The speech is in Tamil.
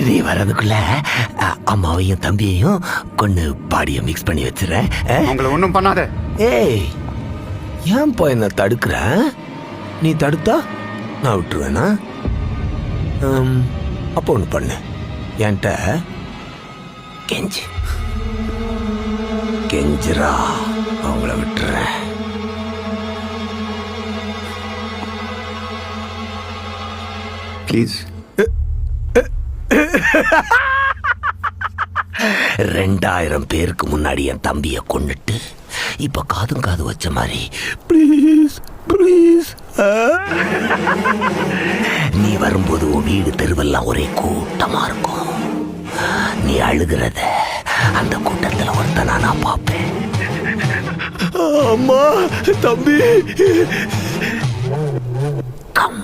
நீ வர்றதுக்குள்ள அம்மாவையும் தம்பியையும் கொண்டு பாடியை மிக்ஸ் பண்ணி வச்சிடறேன். உங்களை ஒன்றும் பண்ணாத. ஏய், ஏன்பா என்ன தடுக்கிற? நீ தடுத்தா நான் விட்டுருவேனா? அப்போ ஒன்று பண்ணு, என்கிட்ட கெஞ்சிரா, அவங்கள விட்டுறேன். ப்ளீஸ். 2000 பேருக்கு முன்னாடி என் தம்பியை கொன்னுட்டு இப்ப காதும் காது வச்ச மாதிரி ப்ளீஸ் ப்ளீஸ். நீ வரும்போது உன் வீடு தெருவெல்லாம் ஒரே கூட்டமா இருக்கும். நீ அழுகிறத அந்த கூட்டத்தில் ஒருத்தனா நான் பார்ப்பேன். அம்மா, தம்பி, கம்.